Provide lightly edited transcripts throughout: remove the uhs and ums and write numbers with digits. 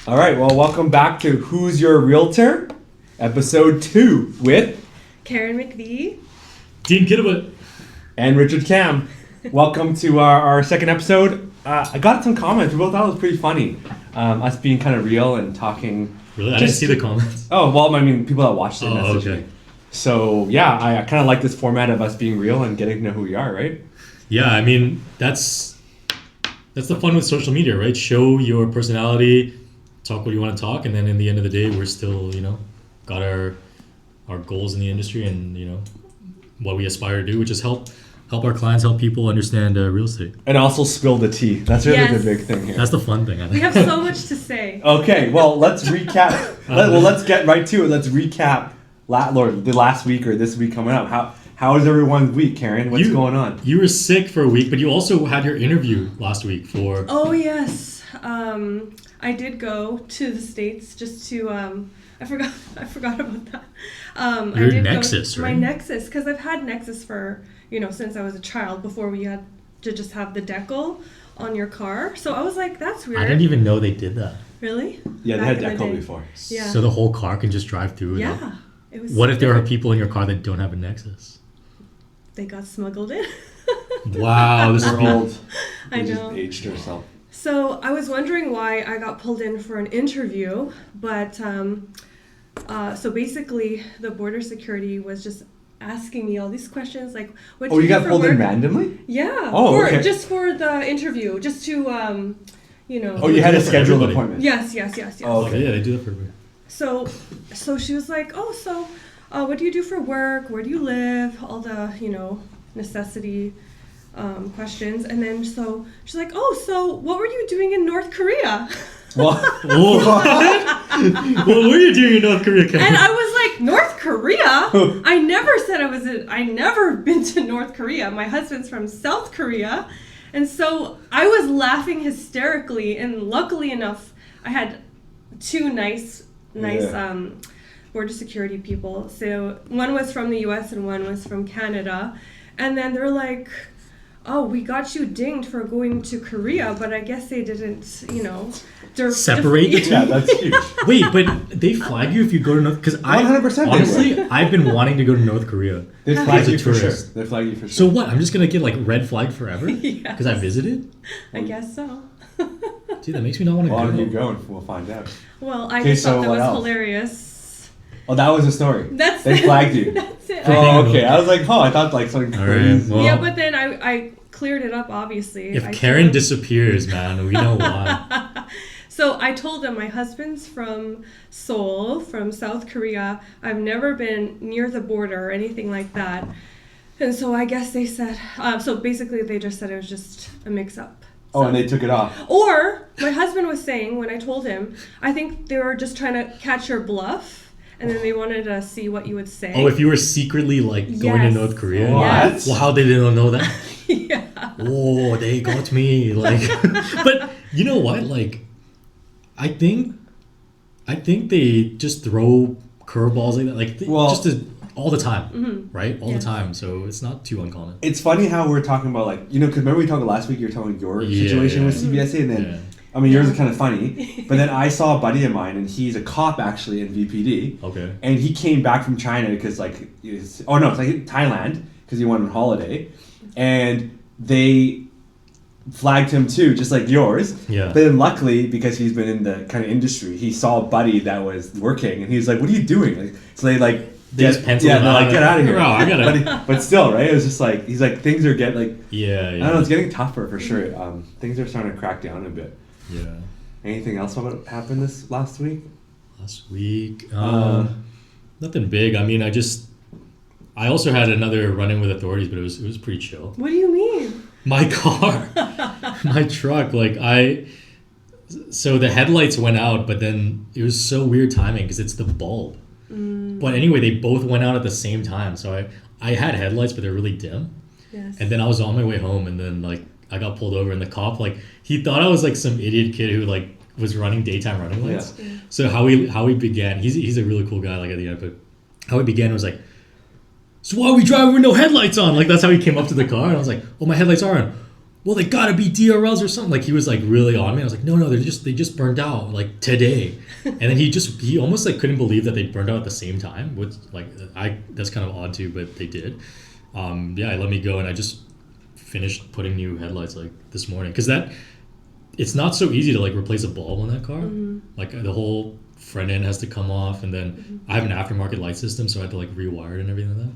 All right, well, welcome back to Who's Your Realtor, episode 2 with Karen Mcvie, Dean Kittawit, and Richard Cam. Welcome to our second episode. I got some comments. We both thought it was pretty funny. Us being kind of real and talking. Really? I didn't see the comments. Oh, well, I mean, people that watched it messaged okay. me. So, yeah, I kind of like this format of us being real and getting to know who we are, right? Yeah, I mean, that's the fun with social media, right? Show your personality, talk what you want to talk, and then in the end of the day, we're still, got our goals in the industry and, what we aspire to do, which is help our clients, help people understand real estate. And also spill the tea. That's really the big thing here. That's the fun thing, I think. we have so much to say. Okay, well, let's recap. Let's get right to it. Let's recap the last week or this week coming up. How is everyone's week, Karen? What's going on? You were sick for a week, but you also had your interview last week for... Oh, yes. I did go to the States just to... I forgot about that. Your Nexus, right? My Nexus, because I've had Nexus for, since I was a child, before we had to just have the decal on your car. So I was like, that's weird. I didn't even know they did that. Really? Yeah, they had decal before. Yeah. So the whole car can just drive through it? Yeah. It was what if there are people in your car that don't have a Nexus? They got smuggled in. Wow, this is old. I They know. Just aged herself. So I was wondering why I got pulled in for an interview, but so basically the border security was just asking me all these questions like, "What?" Oh, you got pulled in randomly? Yeah. Oh, okay. Just for the interview, just to Oh, you had a scheduled appointment. Yes. Oh, okay. Yeah, they do that for me. So she was like, "Oh, so what do you do for work? Where do you live? All the necessity." Questions, and then so she's like, "Oh, so what were you doing in North Korea?" What? What were you doing in North Korea, Karen? And I was like, "North Korea? I never said I never been to North Korea. My husband's from South Korea." And so I was laughing hysterically, and luckily enough, I had two nice border security people. So one was from the US and one was from Canada. And then they're like, "Oh, we got you dinged for going to Korea, but I guess they didn't, separate the two." Yeah, that's huge. Wait, but they flag you if you go to North... Because 100% honestly, I've been wanting to go to North Korea. They flag as a you for sure. tourist. They flag you for sure. So what? I'm just going to get red flagged forever? Yes. Because I visited? I guess so. Dude, that makes me not want to Why go. don't you go and we'll find out. Well, I Okay, just so thought that what was else? hilarious. Oh, that was the story. That's They it. flagged you. That's it. Oh, okay. I was like, I thought like something All right, crazy. well- Yeah, but then I cleared it up, obviously. If I Karen told- disappears, man, we know why. So I told them my husband's from Seoul, from South Korea. I've never been near the border or anything like that. And so I guess they said, so basically they just said it was just a mix-up. Oh, and they took it off. Or my husband was saying when I told him, I think they were just trying to catch your bluff. And then they wanted to see what you would say. Oh, if you were secretly going to Yes. North Korea? What? Yes. Well, how did they not know that? Yeah. Oh, they got me. But you know what? I think they just throw curveballs like that. All the time, right? All the time. So it's not too uncommon. It's funny how we're talking about because remember we talked last week. You were telling your situation with CBSA, and then I mean yours is kind of funny. But then I saw a buddy of mine, and he's a cop actually in VPD. Okay. And he came back from China because it's Thailand because he went on holiday, and they flagged him too, just like yours. Yeah. But then luckily, because he's been in the kind of industry, he saw a buddy that was working, and he was like, "What are you doing?" So they just penciled they're like, out. "Get out of here!" Oh, I gotta. But still, right? It was just like he's like things are getting Yeah. I don't know. It's getting tougher for sure. Things are starting to crack down a bit. Yeah. Anything else about what happened this last week? Last week, nothing big. I mean, I also had another run-in with authorities, but it was pretty chill. What do you mean? My car, my truck, so the headlights went out, but then it was so weird timing because it's the bulb. But anyway, they both went out at the same time. So I had headlights, but they're really dim. Yes. And then I was on my way home, and then I got pulled over, and the cop he thought I was some idiot kid who was running daytime running lights. Yeah. So how we began, he's a really cool guy at the end, but how we began was "So why are we driving with no headlights on?" That's how he came up to the car, and I was like, "Oh, my headlights are on." well, they gotta be DRLs or something. Like he was like really on me. I was like, no, they just burned out like today. And then he almost like couldn't believe that they burned out at the same time, which like that's kind of odd too, but they did. Yeah, let me go, and I just finished putting new headlights like this morning, because it's not so easy to like replace a bulb on that car. Like the whole front end has to come off, and then I have an aftermarket light system, so I had to like rewire it and everything like that.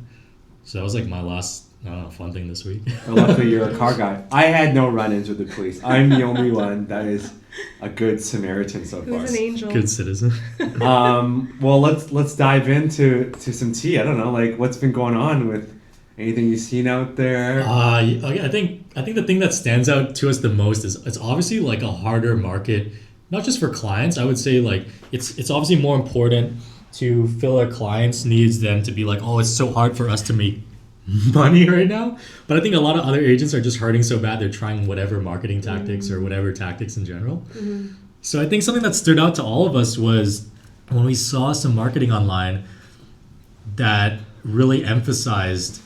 So that was like my last fun thing this week. Well, luckily you're a car guy. I had no run-ins with the police. I'm the only one that is a good Samaritan so far. Who's an angel. Good citizen. Well, let's dive into some tea. I don't know, like what's been going on with anything you've seen out there. I think the thing that stands out to us the most is it's obviously like a harder market, not just for clients. I would say like it's obviously more important to fill our clients' needs than to be like, oh, it's so hard for us to make money right now. But I think a lot of other agents are just hurting so bad they're trying whatever marketing tactics or whatever tactics in general. So I think something that stood out to all of us was when we saw some marketing online that really emphasized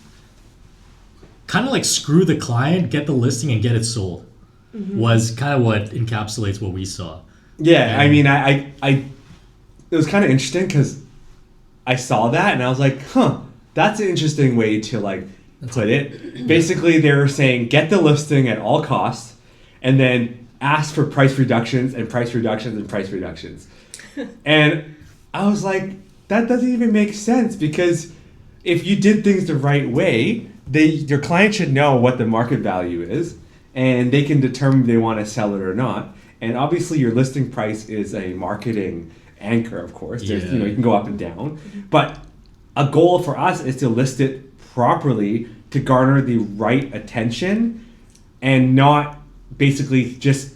kind of like screw the client, get the listing and get it sold, was kind of what encapsulates what we saw. Yeah, and I mean, I it was kind of interesting because I saw that and I was like, that's an interesting way to like put it. Basically, they were saying get the listing at all costs and then ask for price reductions and price reductions and price reductions. And I was like, that doesn't even make sense, because if you did things the right way, your client should know what the market value is and they can determine if they want to sell it or not. And obviously your listing price is a marketing anchor, of course. You can go up and down. But a goal for us is to list it properly to garner the right attention and not basically just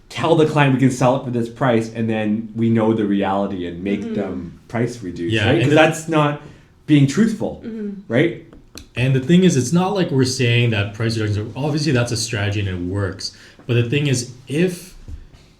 tell the client we can sell it for this price and then we know the reality and make them price reduce, right? Because that's not being truthful, right? And the thing is, it's not like we're saying that price reductions, obviously that's a strategy and it works. But the thing is, if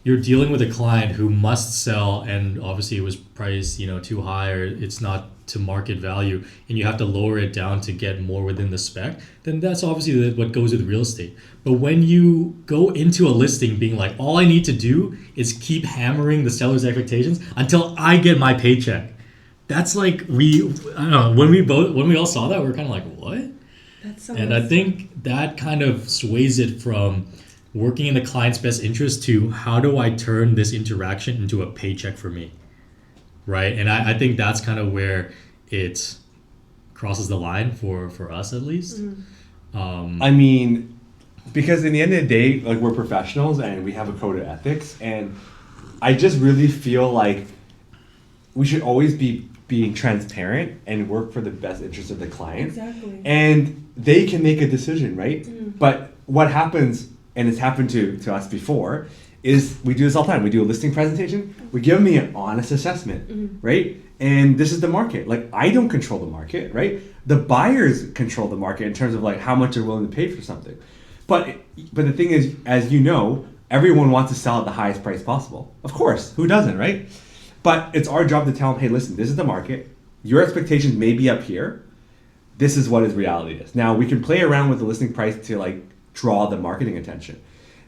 you're dealing with a client who must sell and obviously it was priced, too high, or it's not to market value, and you have to lower it down to get more within the spec, then that's obviously what goes with real estate. But when you go into a listing being like, all I need to do is keep hammering the seller's expectations until I get my paycheck. That's like, I don't know, when we all saw that, we were kind of like, what? That's so And I think that kind of sways it from working in the client's best interest to how do I turn this interaction into a paycheck for me, right? And I think that's kind of where it crosses the line for us, at least. I mean, because in the end of the day, like, we're professionals and we have a code of ethics, and I just really feel like we should always be being transparent and work for the best interest of the client. Exactly. And they can make a decision, right? But what happens, and it's happened to us before, is we do this all the time. We do a listing presentation. We give them an honest assessment, right? And this is the market. Like, I don't control the market, right? The buyers control the market in terms of like how much they're willing to pay for something. But the thing is, as you know, everyone wants to sell at the highest price possible. Of course, who doesn't, right? But it's our job to tell them, hey, listen, this is the market. Your expectations may be up here. This is what his reality is. Now, we can play around with the listing price to like draw the marketing attention.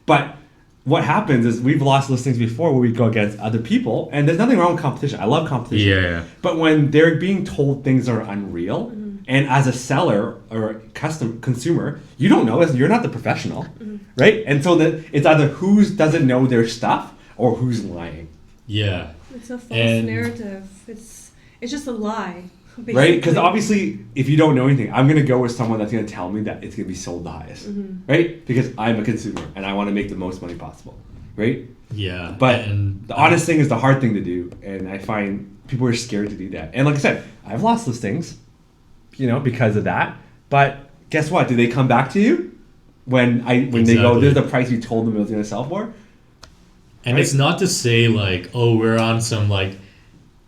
But what happens is we've lost listings before where we go against other people, and there's nothing wrong with competition. I love competition. Yeah. But when they're being told things are unreal, and as a seller or a consumer, you don't know this. You're not the professional, right? And so that it's either who doesn't know their stuff or who's lying. Yeah. It's a false narrative. It's just a lie. Basically. Right? Because obviously, if you don't know anything, I'm going to go with someone that's going to tell me that it's going to be sold the highest, right? Because I'm a consumer and I want to make the most money possible, right? Yeah. But the honest thing is the hard thing to do, and I find people are scared to do that. And like I said, I've lost listings, because of that. But guess what? Do they come back to you when they go, "There's the price you told them it was going to sell for"? And it's not to say like, oh, we're on some like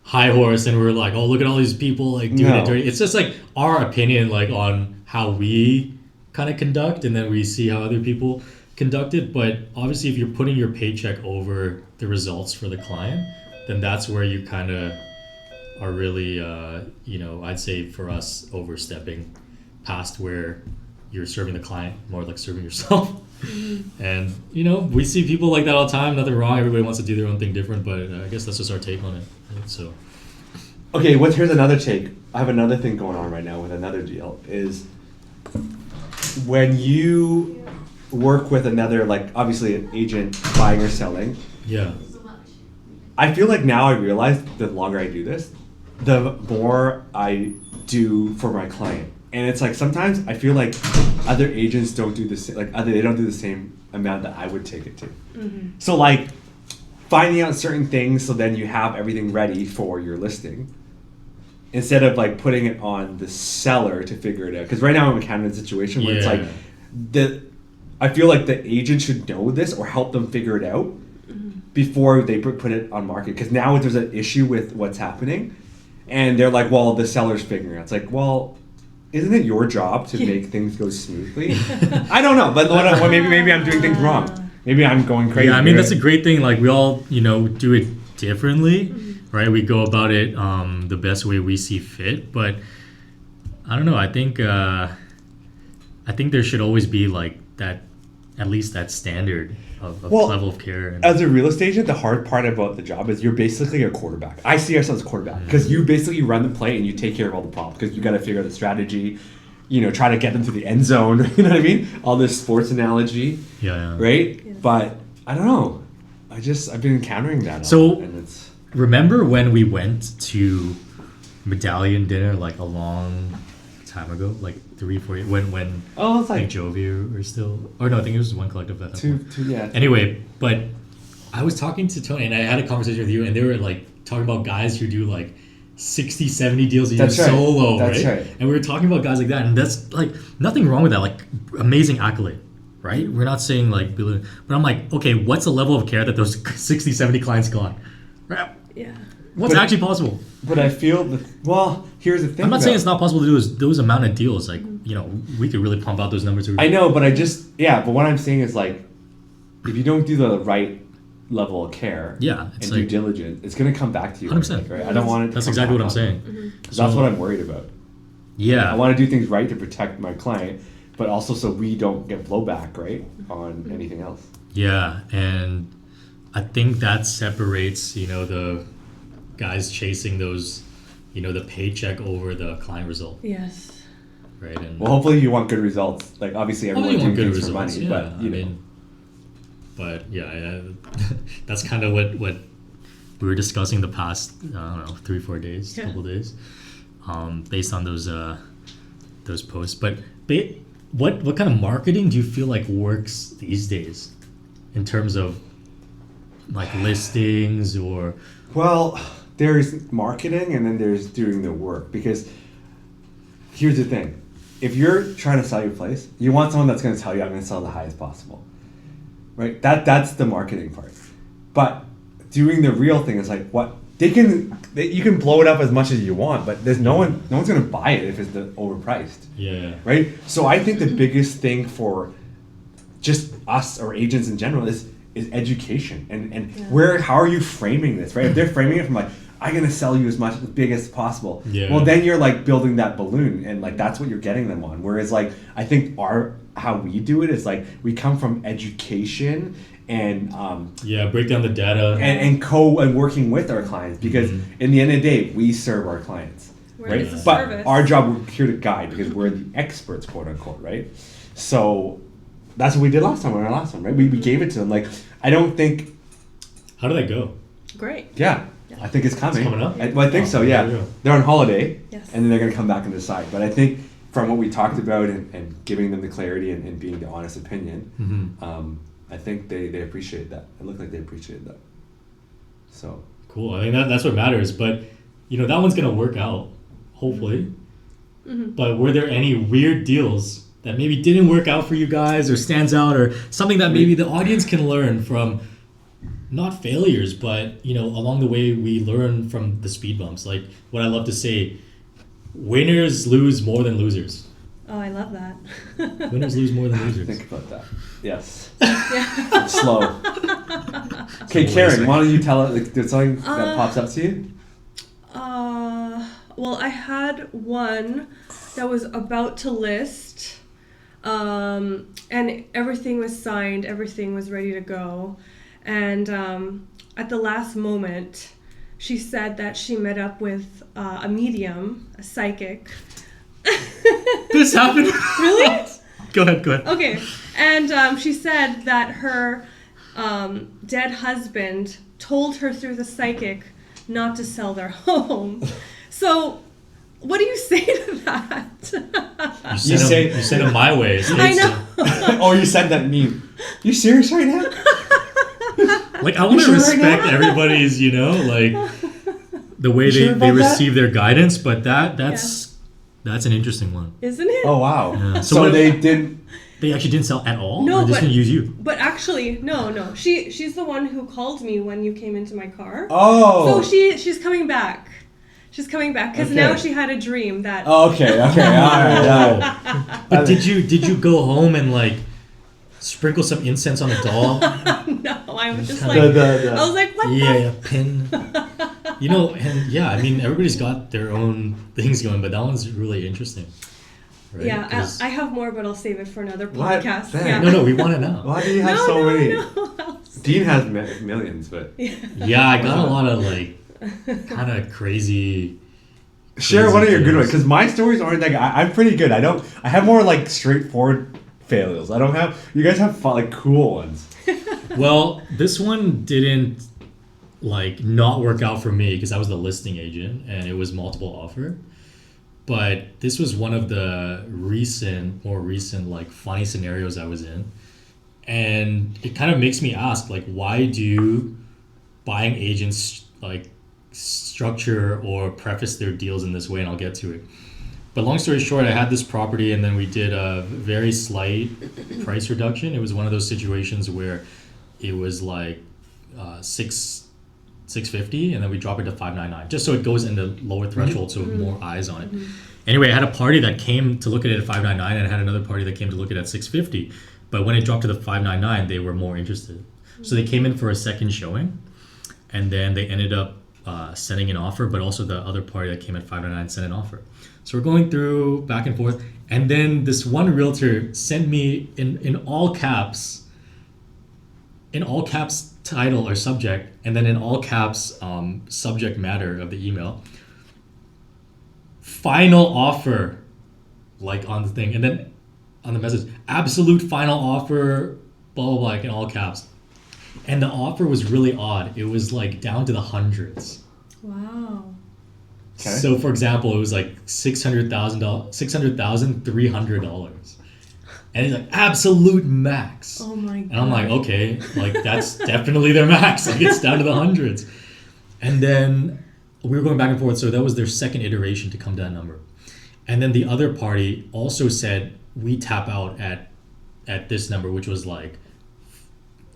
high horse and we're like, oh, look at all these people like doing it dirty. It's just like our opinion like on how we kind of conduct, and then we see how other people conduct it. But obviously, if you're putting your paycheck over the results for the client, then that's where you kind of are really, I'd say for us overstepping past where you're serving the client, more like serving yourself. And we see people like that all the time. Nothing wrong. Everybody wants to do their own thing different, but I guess that's just our take on it. Right? So, okay, here's another take. I have another thing going on right now with another deal is when you work with another, like obviously an agent buying or selling. Yeah. I feel like now I realize the longer I do this, the more I do for my client. And it's like sometimes I feel like other agents don't do the same, they don't do the same amount that I would take it to. Mm-hmm. So like finding out certain things so then you have everything ready for your listing instead of like putting it on the seller to figure it out. Because right now I'm in a kind of situation where it's like I feel like the agent should know this or help them figure it out before they put it on market. Because now there's an issue with what's happening and they're like, well, the seller's figuring it out. It's like, well, isn't it your job to make things go smoothly? I don't know, but maybe I'm doing things wrong. Maybe I'm going crazy. Yeah, I mean, that's a great thing. Like we all, do it differently, right? We go about it the best way we see fit. But I don't know. I think there should always be like that, at least that standard of level of care. As a real estate agent, the hard part about the job is you're basically a quarterback. I see ourselves as quarterback because you basically run the play and you take care of all the problems because you got to figure out the strategy, try to get them to the end zone. You know what I mean? All this sports analogy. Yeah. Right? Yeah. But I don't know. I've been encountering that. So and it's remember when we went to Medallion dinner like a long time ago, like 3-4 years, when it's like Mcvie were still, or no, I think it was one collective at that two, point. yeah. Anyway, but I was talking to Tony and I had a conversation with you and they were like talking about guys who do like 60, 70 deals a year solo, That's right? right. And we were talking about guys like that and that's like nothing wrong with that, like amazing accolade, right? We're not saying like, but I'm like, okay, what's the level of care that those 60, 70 clients got? Right? Yeah. What's actually possible? But I feel here's the thing. I'm not saying it's not possible to do those amount of deals. Like, we could really pump out those numbers. I know, but but what I'm saying is like, if you don't do the right level of care and due diligence, it's going to come back to you. 100%. Right? I don't want it to That's come exactly back what I'm on me. saying. That's what I'm worried about. Yeah. I want to do things right to protect my client, but also so we don't get blowback, right, on anything else. Yeah, and I think that separates, the guys chasing those, the paycheck over the client result. Yes. Right. And Well, hopefully you want good results. Like obviously everyone's doing good things for results, money, yeah, but that's kind of what we were discussing the past, I don't know, 3-4 days, couple days, based on those posts. But what kind of marketing do you feel like works these days in terms of like listings or? Well, there's marketing and then there's doing the work, because here's the thing. If you're trying to sell your place, you want someone that's going to tell you, I'm going to sell the highest possible. Right? That's the marketing part. But doing the real thing is like what you can blow it up as much as you want, but there's no one's going to buy it if it's overpriced. Yeah. Right? So I think the biggest thing for just us or agents in general is education and how are you framing this, right? If they're framing it from like, I'm gonna sell you as big as possible. Yeah. Well, then you're like building that balloon, and like that's what you're getting them on. Whereas like I think how we do it is like we come from education and break down the data and working with our clients, because in the end of the day we serve our clients, right? But our job, we're here to guide because we're the experts, quote unquote, right? So that's what we did last time on our last one, right? We gave it to them. Like I don't think. How did that go? Great. Yeah. I think it's coming. It's coming up? I think so, yeah. They're on holiday, Yes. and then they're going to come back and decide. But I think from what we talked about and giving them the clarity and being the honest opinion, I think they appreciate that. It looked like they appreciated that. So cool. I think that's what matters. But, that one's going to work out, hopefully. Mm-hmm. But were there any weird deals that maybe didn't work out for you guys or stands out or something that maybe the audience can learn from? Not failures, but along the way we learn from the speed bumps. Like what I love to say, winners lose more than losers. Oh, I love that. Winners lose more than losers. think about that. Yes. Yeah. Slow. Okay, Karen, why don't you tell it? Like, there's something that pops up to you? Well, I had one that was about to list. And everything was signed, everything was ready to go. And at the last moment, she said that she met up with a medium, a psychic. This happened? Really? Go ahead. Okay. And she said that her dead husband told her through the psychic not to sell their home. So, what do you say to that? You sent him my way. I know. Oh, you said that meme. You serious right now? Like, I want to sure respect right now? everybody's, like, the way sure they about receive their guidance, but that's an interesting one. Isn't it? Oh, wow. Yeah. So what- they didn't... They actually didn't sell at all? No, or just but- going to use you? But actually, no. She's the one who called me when you came into my car. Oh. So she's coming back. She's coming back because Okay. now she had a dream that. Oh, okay, all right. But did you go home and, like, sprinkle some incense on the doll? No, I was just The- like, the- I was like, what Yeah, pin. And yeah, I mean, everybody's got their own things going, but that one's really interesting. Right? Yeah, 'Cause- I have more, but I'll save it for another What? podcast. Dang. Yeah. No, we want to know. Why do you have no, so many? No. Dean has millions, but... Yeah, I got a lot of, like, kind of crazy. Share one of your good things. ones, because my stories aren't like... I'm pretty good. I have more, like, straightforward failures. I don't have... You guys have, like, cool ones. Well, this one didn't, like, not work out for me because I was the listing agent and it was multiple offer. But this was one of the more recent, like, funny scenarios I was in. And it kind of makes me ask, like, why do buying agents, like, structure or preface their deals in this way? And I'll get to it. But long story short, I had this property and then we did a very slight price reduction. It was one of those situations where it was like $650 and then we drop it to $599 just so it goes in the lower threshold so more eyes on it. Anyway, I had a party that came to look at it at $599 and I had another party that came to look at it at $650. But when it dropped to the $599, they were more interested. So they came in for a second showing and then they ended up sending an offer, but also the other party that came at $599 sent an offer. So we're going through back and forth, and then this one realtor sent me in all caps title or subject, and then in all caps subject matter of the email, final offer, like on the thing, and then on the message, absolute final offer, blah blah blah, like in all caps. And the offer was really odd. It was like down to the hundreds. Wow. Okay. So, for example, it was like $600,300, and it's like absolute max. Oh my god. And I'm like, okay, like that's definitely their max. Like it's down to the hundreds. And then we were going back and forth. So that was their second iteration to come to that number. And then the other party also said we tap out at this number, which was like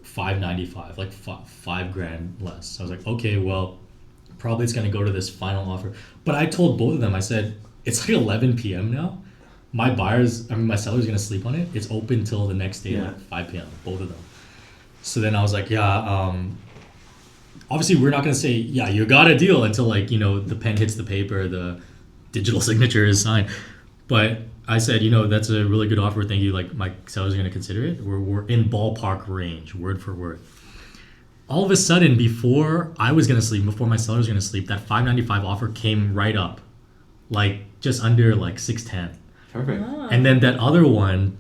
$595, like $5,000 less. So I was like, okay, well, probably it's going to go to this final offer. But I told both of them, I said, it's like 11 p.m. now. My seller's going to sleep on it. It's open till the next day, like 5 p.m., both of them. So then I was like, yeah, obviously we're not going to say, yeah, you got a deal until like, the pen hits the paper, the digital signature is signed. But I said, that's a really good offer. Thank you. Like my seller's going to consider it. We're in ballpark range, word for word. All of a sudden, before I was going to sleep, before my seller was going to sleep, that $595 offer came right up, like just under like $610. Perfect. Oh. And then that other one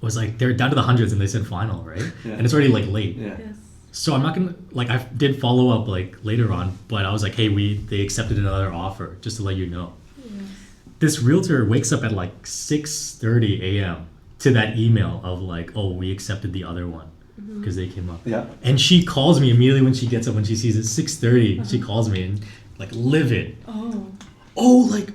was like, they're down to the hundreds and they said final, right? Yeah. And it's already like late. Yeah. Yes. So I'm not going to, like I did follow up like later on, but I was like, hey, they accepted another offer, just to let you know. Yes. This realtor wakes up at like 6:30 a.m. to that email of like, oh, we accepted the other one. Because they came up. Yeah. And she calls me immediately when she gets up, when she sees it 6:30. She calls me and like livid. Oh. Like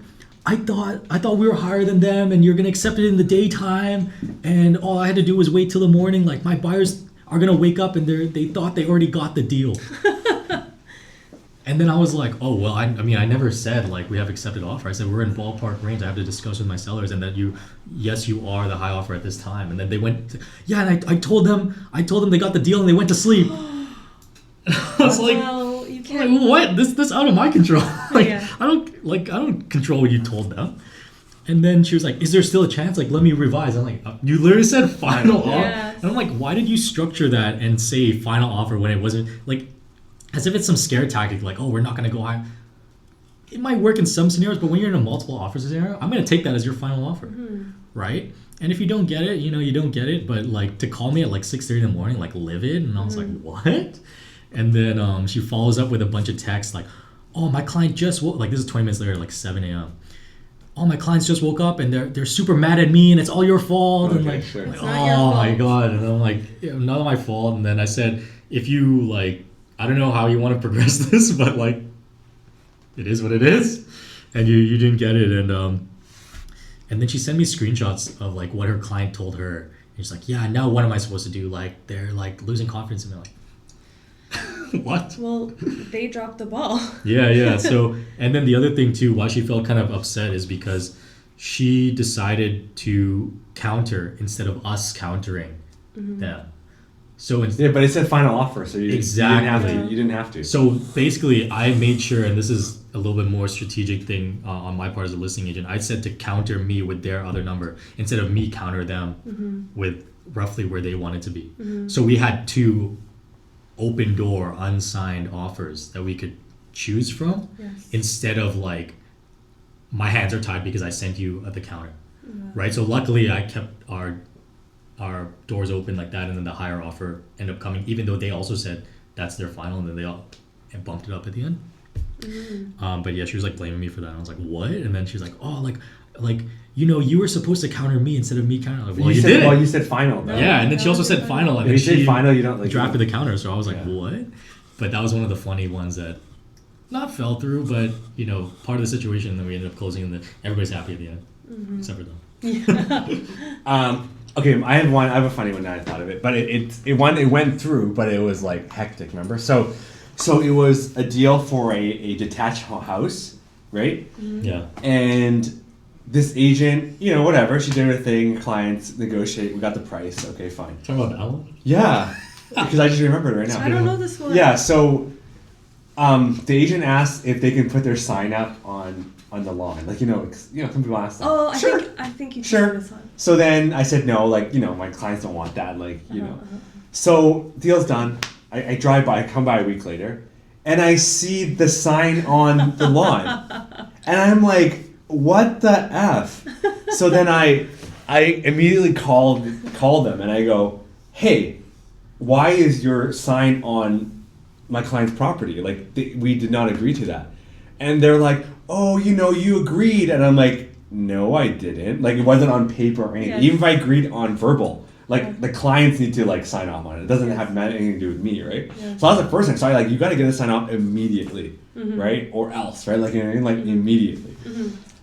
I thought we were higher than them, and you're gonna accept it in the daytime, and all I had to do was wait till the morning. Like my buyers are gonna wake up and they thought they already got the deal. And then I was like, oh well, I mean I never said like we have accepted offer. I said we're in ballpark range. I have to discuss with my sellers, and that you are the high offer at this time. And then they went, and I told them they got the deal, and they went to sleep. I was like, Well, you can't. what? This out of my control. Like Yeah. I don't control what you told them. And then she was like, is there still a chance? Like, let me revise. I'm like, you literally said final offer. Yes. And I'm like, why did you structure that and say final offer when it wasn't, like, as if it's some scare tactic, like, oh, we're not going to go high. It might work in some scenarios, but when you're in a multiple offers scenario, I'm going to take that as your final offer, right? And if you don't get it, you don't get it. But, like, to call me at, like, 6:30 in the morning, like, livid, and I was like, what? And then she follows up with a bunch of texts, like, oh, my client just woke, like, this is 20 minutes later, like 7 a.m. Oh, my clients just woke up and they're super mad at me and it's all your fault. Okay, and like, sure. like, It's not your oh my fault. God. And I'm like, yeah, not my fault. And then I said, if you like, I don't know how you want to progress this, but like, it is what it is. And you didn't get it. And then she sent me screenshots of like what her client told her. And she's like, yeah, now what am I supposed to do? Like, they're like losing confidence in me. Like, what? Well, they dropped the ball. Yeah. So, and then the other thing too, why she felt kind of upset is because she decided to counter instead of us countering them. So Yeah, but it said final offer, so you Exactly. you didn't have to. So basically, I made sure, and this is a little bit more strategic thing on my part as a listing agent. I said to counter me with their other number instead of me counter them with roughly where they wanted to be. So we had two open door unsigned offers that we could choose from instead of like my hands are tied because I sent you at the counter, right? So luckily I kept our doors open like that, and then the higher offer ended up coming, even though they also said that's their final, and then they all bumped it up at the end. But yeah, she was like blaming me for that. I was like, what? And then she's like, oh, like you were supposed to counter me instead of me counter. Like, well, you did. Well, you said final, though. Yeah, and then she also said final, and If then you say she final, you don't like drafted the counter. So I was like, Yeah. what? But that was one of the funny ones that not fell through, but part of the situation. And then we ended up closing, and everybody's happy at the end, except for them. Okay, I have a funny one now I thought of it, but it went through, but it was like hectic. Remember? So it was a deal for a detached house, right? Yeah. And this agent, whatever, she did her thing. Clients negotiate. We got the price. Okay, fine. Talking about that one? Yeah, because I just remembered it right now. I don't know this one. Yeah, so the agent asked if they can put their sign up on the lawn. Like, some people ask that. Oh, Sure. I think you Sure. told this one. So then I said no, like, my clients don't want that, like, So deal's done. I drive by, I come by a week later, and I see the sign on the lawn. And I'm like, what the F? So then I immediately called them and I go, hey, why is your sign on my client's property? Like, we did not agree to that. And they're like, oh, you agreed. And I'm like, no, I didn't. Like, it wasn't on paper or anything. Yes. Even if I agreed on verbal, like, the clients need to, like, sign off on it. It doesn't have anything to do with me, right? Yeah. So that was the first thing. So I, you got to get a sign off immediately, right? Or else, right? Like, like, immediately.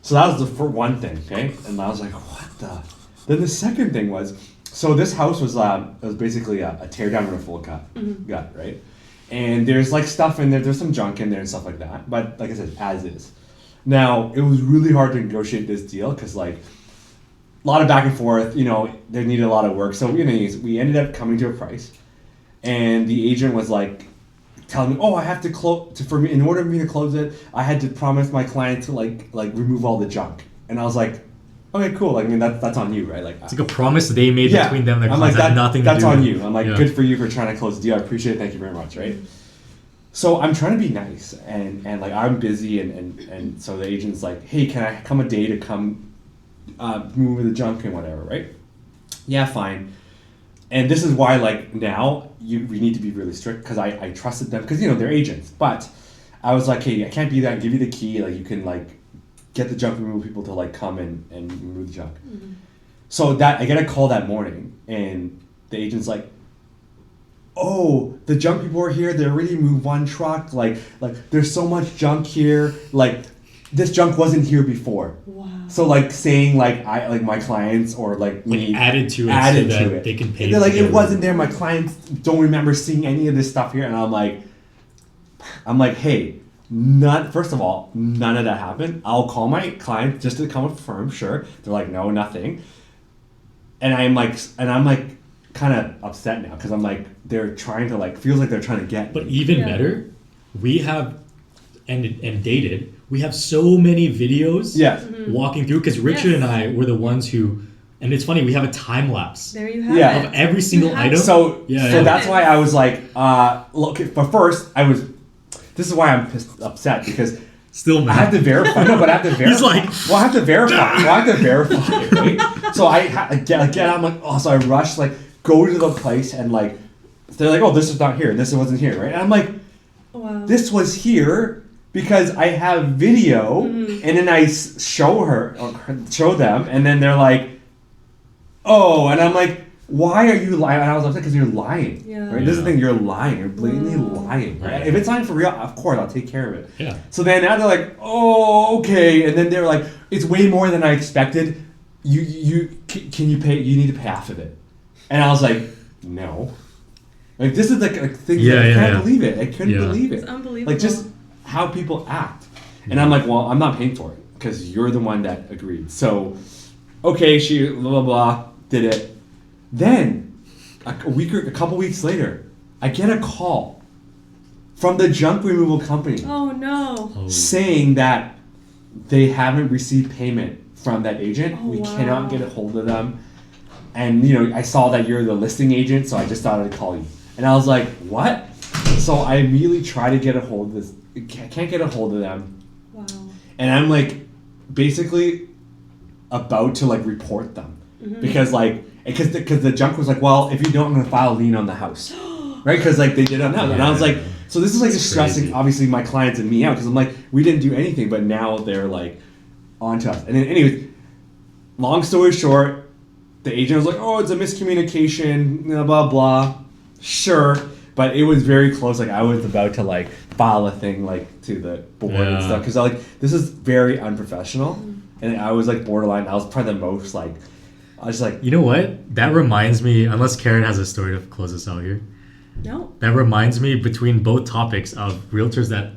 So that was the one thing, okay? And I was like, what the? Then the second thing was, so this house was basically a tear down and a full gut, right? And there's like stuff in there, there's some junk in there and stuff like that. But like I said, as is. Now, it was really hard to negotiate this deal because like a lot of back and forth, they needed a lot of work. So we ended up coming to a price, and the agent was like telling me, oh, I have to close, in order for me to close it, I had to promise my client to like remove all the junk. And I was like, okay, cool. Like, I mean, that's on you, right? Like, It's like a promise they made between them. I'm like, had nothing to that's do on with- you. I'm like, Yeah. good for you for trying to close the deal. I appreciate it. Thank you very much, right? So I'm trying to be nice, and like I'm busy, and so the agent's like, hey, can I come a day to come move the junk and whatever, right? Yeah, fine. And this is why, like, now we need to be really strict because I trusted them because they're agents. But I was like, hey, I can't be that. Give you the key. Like, you can like get the junk removal people to like come and remove the junk. So that I get a call that morning, and the agent's like, oh, the junk people are here. They already moved one truck. Like there's so much junk here. Like, this junk wasn't here before. Wow. So like saying like I like my clients or like me added to it added so to that it. they can pay. And they're like, to get it wasn't rid there. My clients don't remember seeing any of this stuff here. And I'm like, hey, first of all, none of that happened. I'll call my client just to confirm. Sure. They're like, no, nothing. And I'm like kind of upset now because I'm like, they're trying to like, feels like they're trying to get But me. even Yeah. better, we have and dated, we have so many videos Yes. walking through, because Richard Yes. and I were the ones who, and it's funny, we have a time lapse There you have Yeah. it. of every single You have item. So Yeah, so yeah. that's why I was like, look. But first, this is why I'm upset because Still, man. I have to verify. No, but I have to verify. He's like, well, I have to verify. Right? So again, I'm like, oh, so I rush, like, go to the place and like, they're like, oh, this is not here. This wasn't here, right? And I'm like, Wow. this was here because I have video, and then I show them, and then they're like, oh, and I'm like, why are you lying? And I was upset because you're lying. Yeah. Right? This is the Yeah. thing, you're lying. You're blatantly Wow. lying. Right? Right. If it's not for real, of course I'll take care of it. yeah. So then now they're like, oh, okay, and then they're like, it's way more than I expected. Can you pay? You need to pay half of it. And I was like, no. Like, this is like a thing. Yeah, I yeah, can't yeah. believe it. I couldn't Yeah. believe it. It's unbelievable. Like, just how people act. And I'm like, well, I'm not paying for it because you're the one that agreed. So, okay, she blah blah blah did it. Then a couple weeks later, I get a call from the junk removal company Oh no. Oh. saying that they haven't received payment from that agent. Oh, We wow. cannot get a hold of them. And I saw that you're the listing agent, so I just thought I'd call you. And I was like, what? So I immediately try to get a hold of this. Can't get a hold of them. Wow. And I'm like, basically about to like report them because the junk was like, well, if you don't, I'm gonna file a lien on the house, right? Because like they did on that, and I was like, so this is like just stressing crazy. obviously my clients and me out because I'm like, we didn't do anything, but now they're like onto us. And then anyways, long story short, the agent was like, oh, it's a miscommunication, blah blah blah. Sure. But it was very close. Like I was about to like file a thing like to the board and Yeah. stuff because like this is very unprofessional, and I was like borderline. I was probably the most like I was like You know what? That reminds me, unless Karen has a story to close us out here, No. that reminds me between both topics of realtors that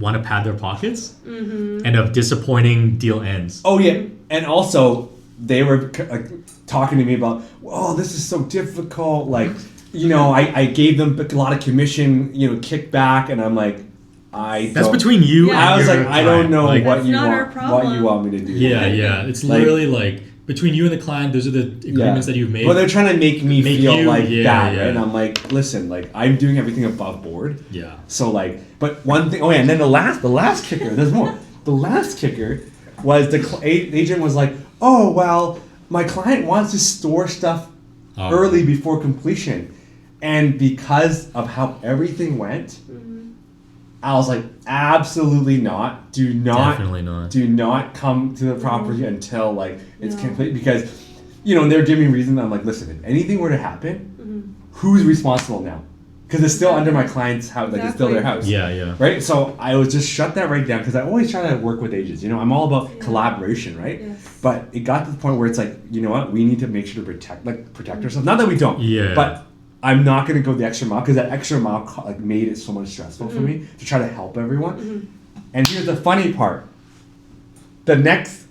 want to pad their pockets and of disappointing deal ends. oh yeah, and also they were like talking to me about oh this is so difficult like. I gave them a lot of commission, kickback, and I'm like, That's between you Yeah. and I was your like, I don't client. know Like, what That's you not our want, problem. what you want me to do. Yeah, yeah. It's Like- literally like between you and the client, those are the agreements that you've made. Well, they're trying to make me Make feel you- like yeah, that, yeah. right? And I'm like, listen, like I'm doing everything above board. Yeah. So like, but one thing. Oh yeah, and then the last kicker. There's more. The last kicker was the agent was like, oh well, my client wants to store stuff Oh. early before completion, and because of how everything went, I was like, absolutely not. Do not. Definitely not. Do not come to the property until like it's No. complete because, and they're giving me reason. I'm like, listen, if anything were to happen, who's responsible now? Because it's still under my client's house, like it's still their house. Yeah, yeah. Right. So I was just shut that right down because I always try to work with agents. I'm all about collaboration, right? Yes. But it got to the point where it's like, you know what? We need to make sure to protect ourselves. Not that we don't. Yeah. But I'm not going to go the extra mile because that extra mile like made it so much stressful for me to try to help everyone. And here's the funny part.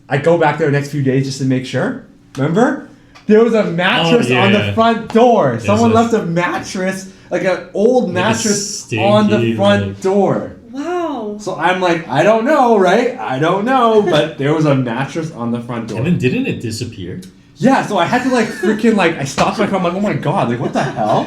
I go back there the next few days just to make sure. Remember? There was a mattress on the front door. Someone left a mattress, like an old mattress on the front door. Wow. So I'm like, I don't know, right? I don't know, but there was a mattress on the front door. And then didn't it disappear? Yeah, so I had to like freaking like I stopped my car. I'm like, oh my god, like what the hell?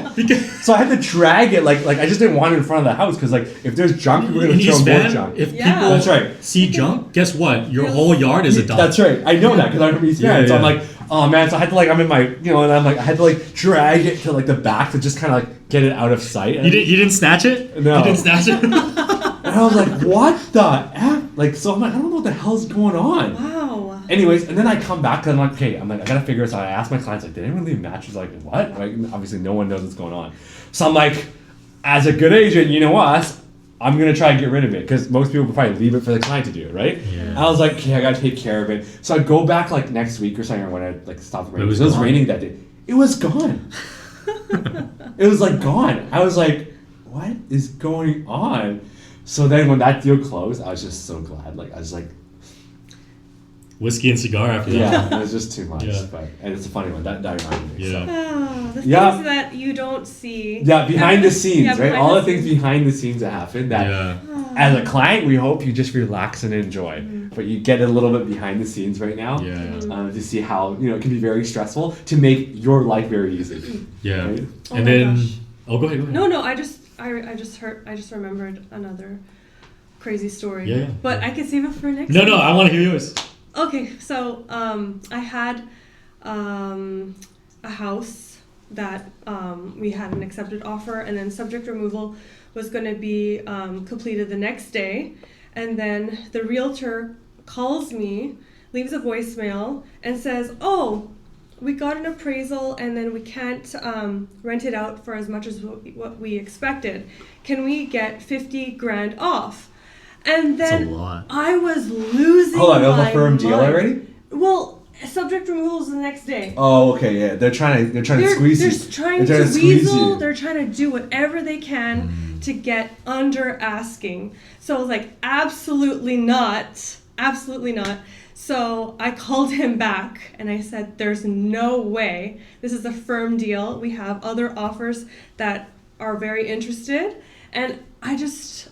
So I had to drag it like I just didn't want it in front of the house because like if there's junk, we're gonna In throw East more Van, junk. if Yeah. people That's right. see junk, guess what? Your whole yard is a dump. That's right. I know that because I'm from East Van. Yeah, So I'm yeah. like, oh man. So I had to like I'm in my and I'm like I had to like drag it to like the back to just kind of like get it out of sight. And, You didn't snatch it? No. You didn't snatch it? and I was like, what the f? Like so I'm like I don't know what the hell's going on. Wow. Anyways, and then I come back and I'm like, okay, I gotta figure this out. I asked my clients, like, did anyone leave matches? Like, what? Like, obviously, no one knows what's going on. So I'm like, as a good agent, you know us, I'm gonna try and get rid of it because most people would probably leave it for the client to do it, right? Yeah. I was like, okay, I gotta take care of it. So I go back like next week or something, or when I like stopped raining. It was It was gone. raining that day. It was gone. It was like gone. I was like, what is going on? So then when that deal closed, I was just so glad. Like I was like, whiskey and cigar after that. Yeah, it was just too much. Yeah. But and it's a funny one. That reminded me. Yeah. So. Oh, the Yeah. things that you don't see. Yeah, behind the scenes, Yeah, right? behind All the the things scenes. behind the scenes that happen that Yeah. as a client, we hope you just relax and enjoy. But you get a little bit behind the scenes right now Yeah. to see how, it can be very stressful to make your life very easy. Yeah. Right? Oh And my then, gosh. go ahead. No, I just remembered another crazy story. Yeah. But I can save it for next No, week. I want to hear yours. Okay, so I had a house that we had an accepted offer, and then subject removal was going to be completed the next day. And then the realtor calls me, leaves a voicemail, and says, "Oh, we got an appraisal, and then we can't rent it out for as much as what we expected. Can we get 50 grand off?" And That's a then lot. I was losing Hold on, it was my a firm deal mind. already? Well, subject removal is the next day. Oh, okay, yeah. They're trying to squeeze you. They're trying They're to trying to squeeze weasel. you. They're trying to do whatever they can to get under asking. So I was like, absolutely not. Absolutely not. So I called him back and I said, "There's no way. This is a firm deal. We have other offers that are very interested." And I just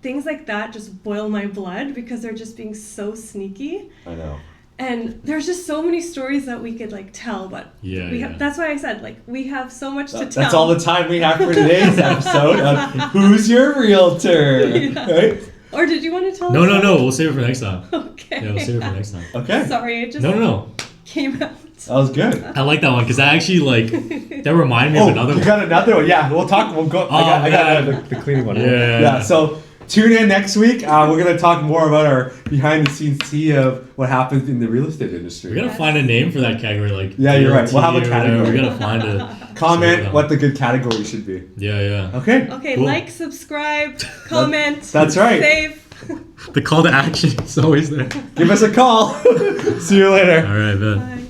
things like that just boil my blood because they're just being so sneaky. I know. And there's just so many stories that we could tell, but Yeah, we yeah. have, that's why I said we have so much to tell. That's all the time we have for today's episode of Who's Your Realtor? Yeah. Right? Or did you want to tell No, us? no. We'll save it for next time. Okay. Yeah, we'll save it for next time. Okay. Sorry, it just No. came out. That was good. I like that one because that actually that reminded me of another you one. got another one. Yeah, we'll talk. We'll go. I got man. the cleaning one. Yeah. So tune in next week. We're gonna talk more about our behind the scenes tea of what happens in the real estate industry. We gotta find a name for that category. Yeah, you're right. We'll have a DLT or whatever. category. We gotta find a Comment what the good category should be. Yeah. Okay. Okay, Cool. like, subscribe, comment. That's right. Save. The call to action is always there. Give us a call. See you later. All right, man. Bye.